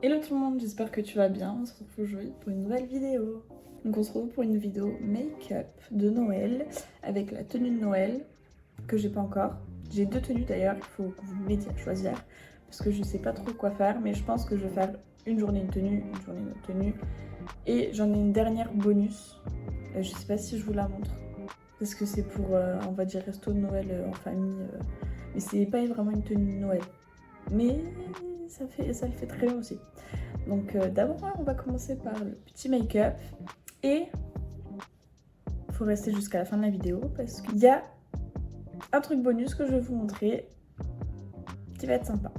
Hello tout le monde, j'espère que tu vas bien. On se retrouve aujourd'hui pour une nouvelle vidéo. Donc on se retrouve pour une vidéo make-up de Noël avec la tenue de Noël que j'ai pas encore. J'ai deux tenues d'ailleurs, il faut que vous m'aidiez à choisir parce que je sais pas trop quoi faire, mais je pense que je vais faire une journée une tenue, une journée une autre tenue et j'en ai une dernière bonus. Je sais pas si je vous la montre parce que c'est pour on va dire resto de Noël en famille, mais c'est pas vraiment une tenue de Noël. Mais ça le fait très bien aussi. Donc d'abord, on va commencer par le petit make-up. Et il faut rester jusqu'à la fin de la vidéo parce qu'il y a un truc bonus que je vais vous montrer qui va être sympa.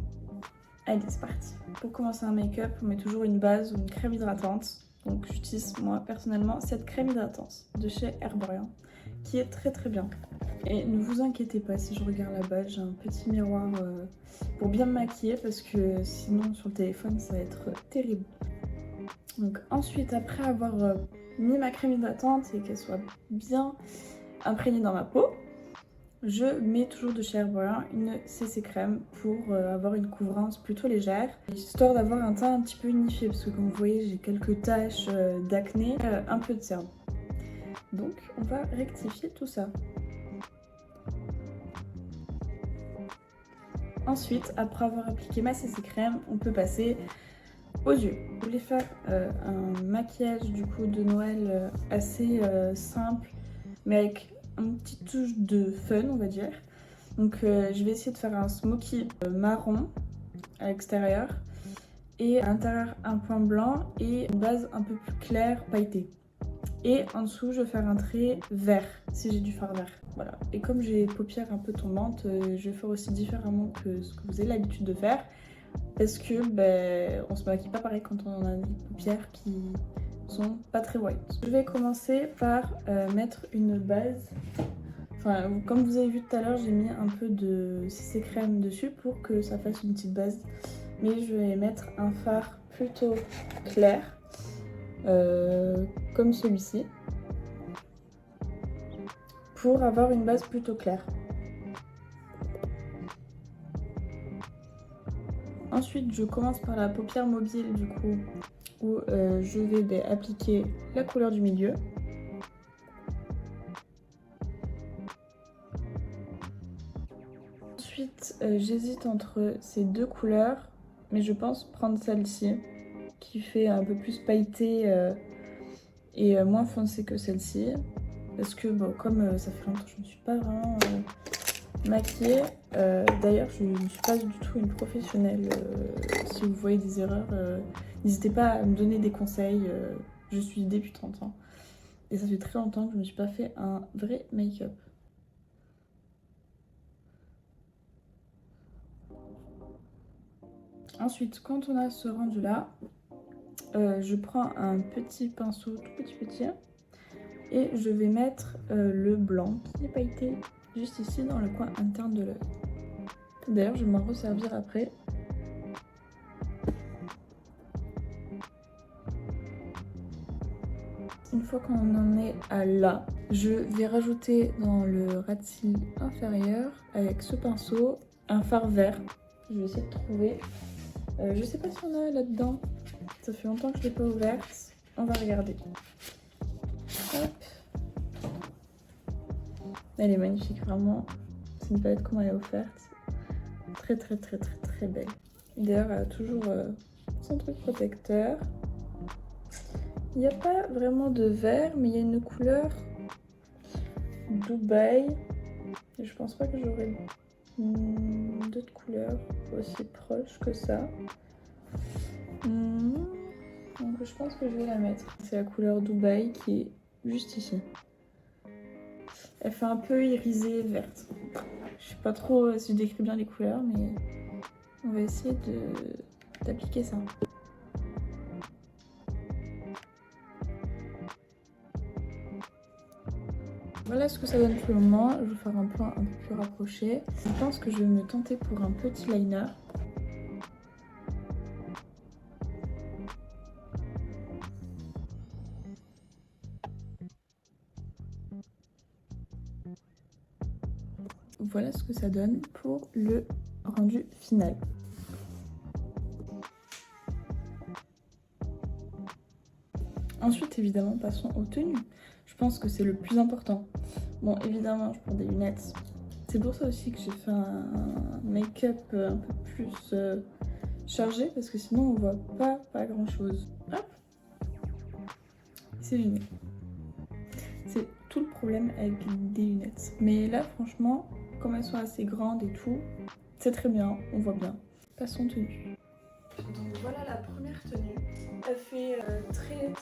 Allez, c'est parti. Pour commencer un make-up, on met toujours une base ou une crème hydratante. Donc j'utilise moi personnellement cette crème hydratante de chez Herborian qui est très très bien. Et ne vous inquiétez pas, si je regarde là-bas, j'ai un petit miroir pour bien me maquiller parce que sinon sur le téléphone ça va être terrible. Donc ensuite, après avoir mis ma crème hydratante et qu'elle soit bien imprégnée dans ma peau, je mets toujours de chez Herborian une CC crème pour avoir une couvrance plutôt légère, histoire d'avoir un teint un petit peu unifié parce que comme vous voyez j'ai quelques taches d'acné, un peu de cerne. Donc on va rectifier tout ça. Ensuite, après avoir appliqué ma CC crème, on peut passer aux yeux. Je voulais faire un maquillage du coup de Noël assez simple, mais avec une petite touche de fun, on va dire. Donc je vais essayer de faire un smoky marron à l'extérieur et à l'intérieur un point blanc et une base un peu plus claire, pailletée. Et en dessous, je vais faire un trait vert, si j'ai du fard vert. Voilà. Et comme j'ai les paupières un peu tombantes, je vais faire aussi différemment que ce que vous avez l'habitude de faire. Parce que on se maquille pas pareil quand on a des paupières qui sont pas très white. Je vais commencer par mettre une base. Enfin, comme vous avez vu tout à l'heure, j'ai mis un peu de CC crème dessus pour que ça fasse une petite base. Mais je vais mettre un fard plutôt clair, comme celui-ci, pour avoir une base plutôt claire. Ensuite, je commence par la paupière mobile du coup, où je vais appliquer la couleur du milieu. Ensuite, j'hésite entre ces deux couleurs, mais je pense prendre celle-ci, qui fait un peu plus pailleté et moins foncé que celle-ci. Parce que bon, comme ça fait longtemps que je ne me suis pas vraiment maquillée, d'ailleurs je ne suis pas du tout une professionnelle. Si vous voyez des erreurs, n'hésitez pas à me donner des conseils. Je suis débutante, hein. Et ça fait très longtemps que je ne me suis pas fait un vrai make-up. Ensuite, quand on a ce rendu là, je prends un petit pinceau tout petit et je vais mettre le blanc qui est pailleté juste ici dans le coin interne de l'œil. D'ailleurs, je vais m'en resservir après. Une fois qu'on en est à là, je vais rajouter dans le ras de cils inférieur avec ce pinceau un fard vert. Je vais essayer de trouver. Je sais pas si on a là-dedans. Ça fait longtemps que je l'ai pas ouverte. On va regarder. Hop. Elle est magnifique, vraiment. C'est une palette comme elle est offerte. Très très très très très belle. D'ailleurs, elle a toujours son truc protecteur. Il n'y a pas vraiment de vert, mais il y a une couleur Dubaï. Et je pense pas que j'aurai d'autres couleurs aussi proches que ça. Donc je pense que je vais la mettre. C'est la couleur Dubaï qui est juste ici. Elle fait un peu irisée verte. Je sais pas trop si je décris bien les couleurs, mais on va essayer d'appliquer ça. Voilà ce que ça donne pour le moment. Je vais faire un plan un peu plus rapproché. Je pense que je vais me tenter pour un petit liner. Voilà ce que ça donne pour le rendu final. Ensuite, évidemment, passons aux tenues. Je pense que c'est le plus important. Bon, évidemment, je prends des lunettes. C'est pour ça aussi que j'ai fait un make-up un peu plus chargé, parce que sinon on voit pas grand chose. Hop, c'est génial. C'est tout le problème avec des lunettes. Mais là, franchement, comme elles sont assez grandes et tout, c'est très bien, on voit bien. Passons tenue. Donc voilà la première tenue. Elle fait très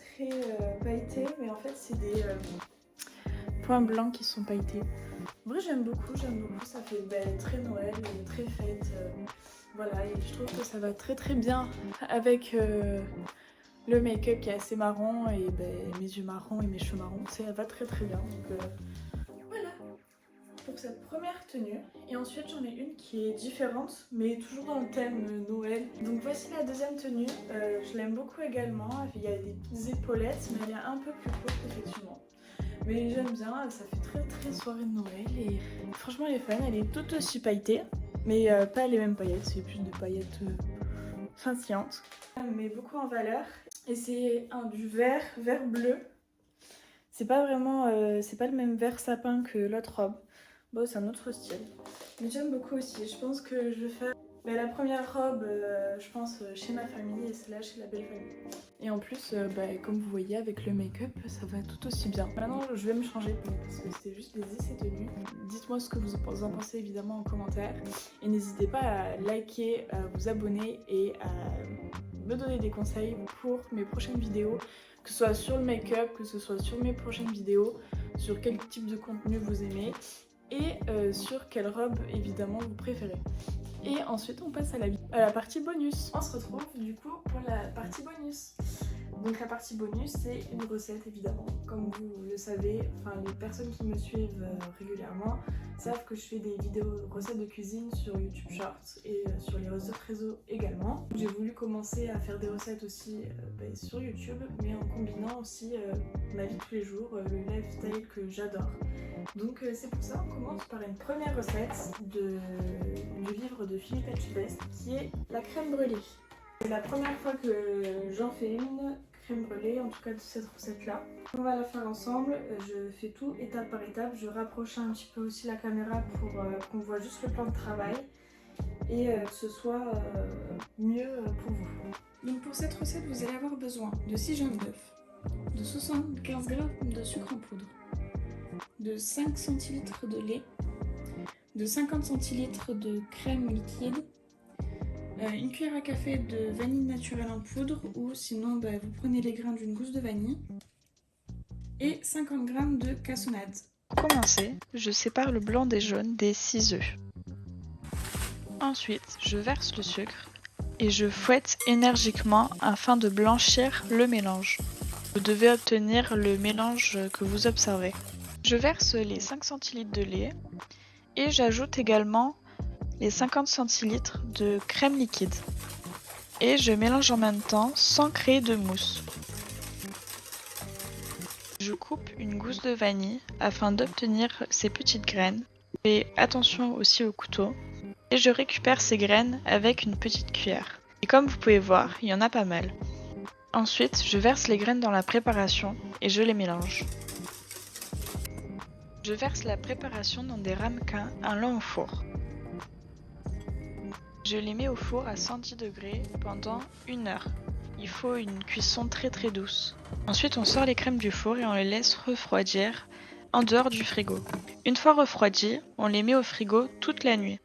pailletée, mais en fait c'est des points blancs qui sont pailletés. En vrai j'aime beaucoup, ça fait très Noël, très fête. Voilà, et je trouve que ça va très bien avec le make-up qui est assez marron et mes yeux marrons et mes cheveux marrons. Ça va très bien. Donc voilà pour cette première tenue. Et ensuite j'en ai une qui est différente, mais toujours dans le thème Noël. Donc voici la deuxième tenue. Je l'aime beaucoup également. Il y a des petites épaulettes, mais elle est un peu plus courte effectivement. Mais j'aime bien, ça fait très soirée de Noël et franchement elle est fun, elle est toute aussi pailletée, mais pas les mêmes paillettes, c'est plus des paillettes scintillantes, mais beaucoup en valeur. Et c'est du vert bleu. C'est pas vraiment, c'est pas le même vert sapin que l'autre robe. Bon, c'est un autre style, mais j'aime beaucoup aussi. Je pense que je vais faire la première robe, je pense, chez ma famille et celle-là chez la belle famille. Et en plus, comme vous voyez, avec le make-up, ça va tout aussi bien. Maintenant, je vais me changer parce que c'était juste des essais tenues. Dites-moi ce que vous en pensez évidemment en commentaire. Et n'hésitez pas à liker, à vous abonner et à me donner des conseils pour mes prochaines vidéos. Que ce soit sur le make-up, que ce soit sur mes prochaines vidéos, sur quel type de contenu vous aimez. Et sur quelle robe évidemment vous préférez. Et ensuite on passe à la partie bonus. On se retrouve du coup pour la partie bonus. Donc la partie bonus c'est une recette évidemment. Comme vous le savez, enfin les personnes qui me suivent régulièrement savent que je fais des vidéos recettes de cuisine sur YouTube Shorts et sur les réseaux également. J'ai voulu commencer à faire des recettes aussi sur YouTube, mais en combinant aussi ma vie de tous les jours, le lifestyle que j'adore. Donc c'est pour ça qu'on commence par une première recette du livre de Philippe Etchebest qui est la crème brûlée. C'est la première fois que j'en fais une crème brûlée, en tout cas de cette recette là. On va la faire ensemble, je fais tout étape par étape, je rapproche un petit peu aussi la caméra pour qu'on voit juste le plan de travail et que ce soit mieux pour vous. Donc pour cette recette vous allez avoir besoin de 6 jaunes d'œufs, de 75 g de sucre en poudre, de 5 centilitres de lait, de 50 centilitres de crème liquide, une cuillère à café de vanille naturelle en poudre ou sinon vous prenez les grains d'une gousse de vanille et 50 g de cassonade. Pour commencer, je sépare le blanc des jaunes des 6 œufs. Ensuite, je verse le sucre et je fouette énergiquement afin de blanchir le mélange. Vous devez obtenir le mélange que vous observez. Je verse les 5 centilitres de lait et j'ajoute également les 50 centilitres de crème liquide. Et je mélange en même temps sans créer de mousse. Je coupe une gousse de vanille afin d'obtenir ces petites graines. Fais attention aussi au couteau. Et je récupère ces graines avec une petite cuillère. Et comme vous pouvez voir, il y en a pas mal. Ensuite, je verse les graines dans la préparation et je les mélange. Je verse la préparation dans des ramequins allant au four. Je les mets au four à 110 degrés pendant 1 heure. Il faut une cuisson très douce. Ensuite, on sort les crèmes du four et on les laisse refroidir en dehors du frigo. Une fois refroidies, on les met au frigo toute la nuit.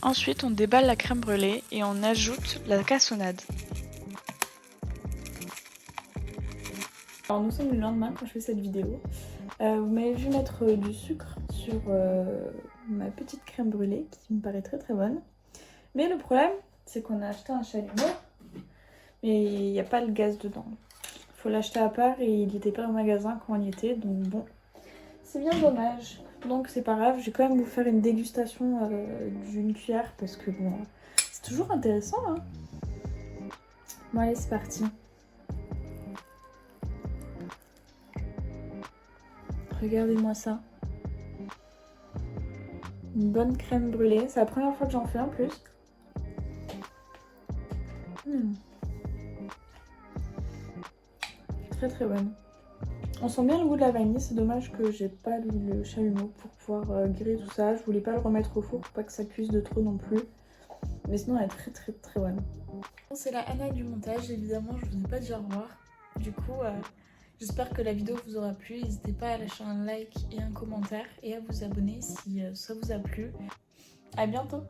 Ensuite, on déballe la crème brûlée et on ajoute la cassonade. Alors nous sommes le lendemain quand je fais cette vidéo. Vous m'avez vu mettre du sucre sur ma petite crème brûlée qui me paraît très bonne. Mais le problème, c'est qu'on a acheté un chalumeau, mais il n'y a pas le gaz dedans. Il faut l'acheter à part et il n'était pas au magasin quand on y était, donc bon, c'est bien dommage. Donc c'est pas grave, je vais quand même vous faire une dégustation d'une cuillère parce que bon, c'est toujours intéressant. Hein. Bon allez, c'est parti. Regardez-moi ça. Une bonne crème brûlée. C'est la première fois que j'en fais en plus. Très très bonne. On sent bien le goût de la vanille, c'est dommage que j'ai pas le chalumeau pour pouvoir griller tout ça. Je voulais pas le remettre au four pour pas que ça cuise de trop non plus. Mais sinon elle est très très très bonne. C'est la Anna du montage, évidemment je vous ai pas dit au revoir. Du coup j'espère que la vidéo vous aura plu. N'hésitez pas à lâcher un like et un commentaire et à vous abonner si ça vous a plu. À bientôt.